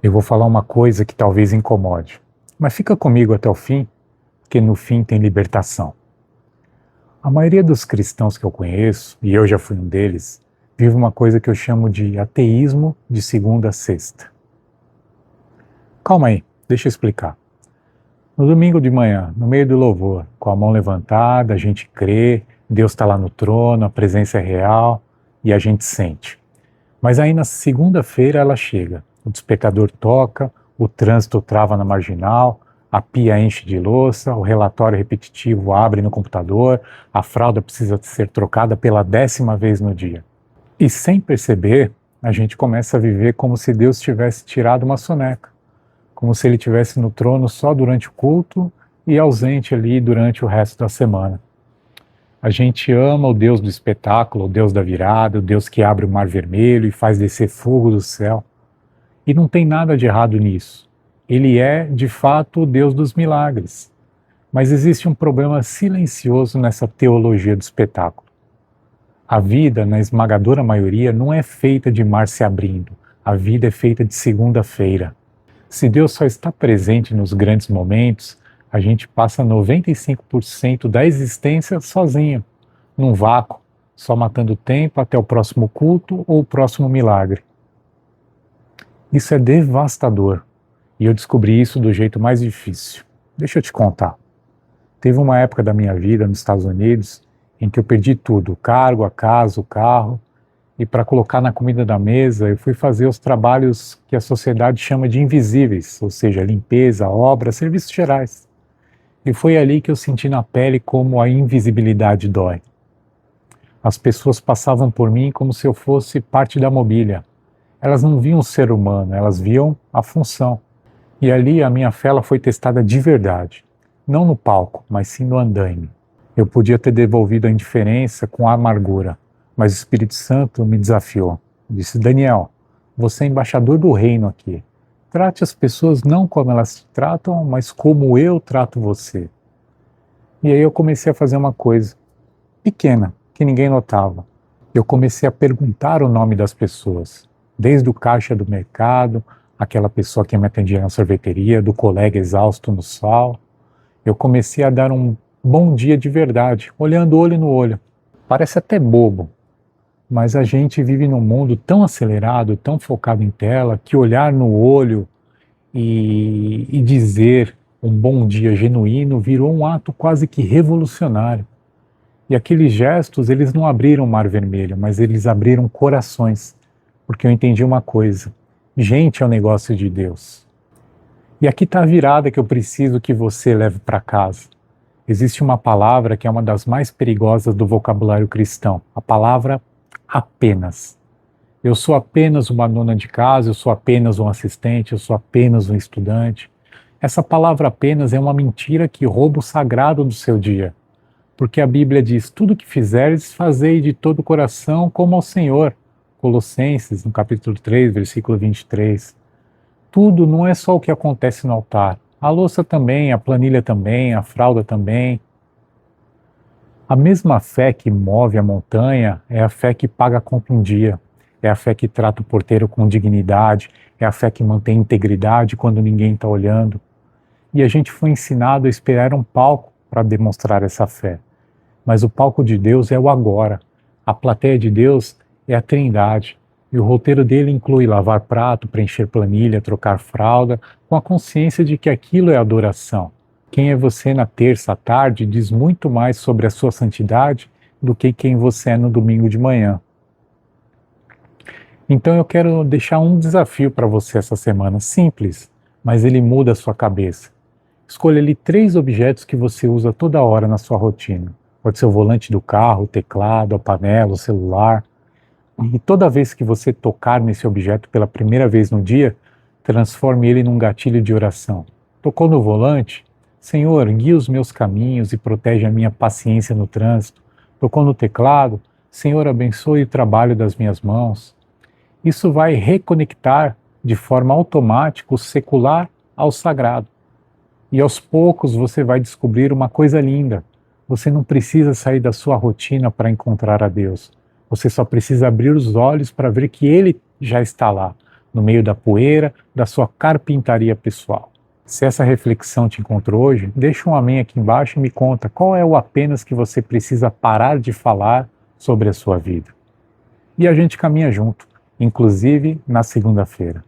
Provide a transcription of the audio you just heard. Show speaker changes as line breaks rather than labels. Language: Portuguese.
Eu vou falar uma coisa que talvez incomode, mas fica comigo até o fim, porque no fim tem libertação. A maioria dos cristãos que eu conheço, e eu já fui um deles, vive uma coisa que eu chamo de ateísmo de segunda a sexta. Calma aí, deixa eu explicar. No domingo de manhã, no meio do louvor, com a mão levantada, a gente crê, Deus está lá no trono, a presença é real e a gente sente. Mas aí na segunda-feira ela chega, o despertador toca, o trânsito trava na marginal, a pia enche de louça, o relatório repetitivo abre no computador, a fralda precisa ser trocada pela 10ª vez no dia. E sem perceber, a gente começa a viver como se Deus tivesse tirado uma soneca, como se ele estivesse no trono só durante o culto e ausente ali durante o resto da semana. A gente ama o Deus do espetáculo, o Deus da virada, o Deus que abre o mar vermelho e faz descer fogo do céu. E não tem nada de errado nisso. Ele é, de fato, o Deus dos milagres. Mas existe um problema silencioso nessa teologia do espetáculo. A vida, na esmagadora maioria, não é feita de mar se abrindo. A vida é feita de segunda-feira. Se Deus só está presente nos grandes momentos, a gente passa 95% da existência sozinho, num vácuo, só matando tempo até o próximo culto ou o próximo milagre. Isso é devastador, e eu descobri isso do jeito mais difícil. Deixa eu te contar. Teve uma época da minha vida nos Estados Unidos em que eu perdi tudo, o cargo, a casa, o carro, e para colocar na comida da mesa eu fui fazer os trabalhos que a sociedade chama de invisíveis, ou seja, limpeza, obra, serviços gerais. E foi ali que eu senti na pele como a invisibilidade dói. As pessoas passavam por mim como se eu fosse parte da mobília. Elas não viam o ser humano, elas viam a função. E ali a minha fé foi testada de verdade. Não no palco, mas sim no andaime. Eu podia ter devolvido a indiferença com a amargura, mas o Espírito Santo me desafiou. Disse: Daniel, você é embaixador do reino aqui. Trate as pessoas não como elas te tratam, mas como eu trato você. E aí eu comecei a fazer uma coisa pequena, que ninguém notava. Eu comecei a perguntar o nome das pessoas, desde o caixa do mercado, aquela pessoa que me atendia na sorveteria, do colega exausto no sol. Eu comecei a dar um bom dia de verdade, olhando olho no olho. Parece até bobo, mas a gente vive num mundo tão acelerado, tão focado em tela, que olhar no olho e dizer um bom dia genuíno virou um ato quase que revolucionário. E aqueles gestos, eles não abriram o mar vermelho, mas eles abriram corações, porque eu entendi uma coisa: gente é o negócio de Deus. E aqui está a virada que eu preciso que você leve para casa. Existe uma palavra que é uma das mais perigosas do vocabulário cristão, a palavra apenas. Eu sou apenas uma dona de casa, eu sou apenas um assistente, eu sou apenas um estudante. Essa palavra apenas é uma mentira que rouba o sagrado do seu dia. Porque a Bíblia diz: tudo que fizeres, fazei de todo o coração como ao Senhor. Colossenses, no capítulo 3, versículo 23. Tudo não é só o que acontece no altar. A louça também, a planilha também, a fralda também. A mesma fé que move a montanha é a fé que paga a conta um dia. É a fé que trata o porteiro com dignidade. É a fé que mantém integridade quando ninguém está olhando. E a gente foi ensinado a esperar um palco para demonstrar essa fé. Mas o palco de Deus é o agora. A plateia de Deus é a Trindade. E o roteiro dele inclui lavar prato, preencher planilha, trocar fralda, com a consciência de que aquilo é adoração. Quem é você na terça à tarde diz muito mais sobre a sua santidade do que quem você é no domingo de manhã. Então eu quero deixar um desafio para você essa semana, simples, mas ele muda a sua cabeça. Escolha ali 3 objetos que você usa toda hora na sua rotina. Pode ser o volante do carro, o teclado, a panela, o celular. E toda vez que você tocar nesse objeto pela primeira vez no dia, transforme ele num gatilho de oração. Tocou no volante? Senhor, guia os meus caminhos e protege a minha paciência no trânsito. Tocou no teclado? Senhor, abençoe o trabalho das minhas mãos. Isso vai reconectar de forma automática o secular ao sagrado. E aos poucos você vai descobrir uma coisa linda. Você não precisa sair da sua rotina para encontrar a Deus. Você só precisa abrir os olhos para ver que Ele já está lá. no meio da poeira da sua carpintaria pessoal. Se essa reflexão te encontrou hoje, deixa um amém aqui embaixo e me conta qual é o apenas que você precisa parar de falar sobre a sua vida. E a gente caminha junto, inclusive na segunda-feira.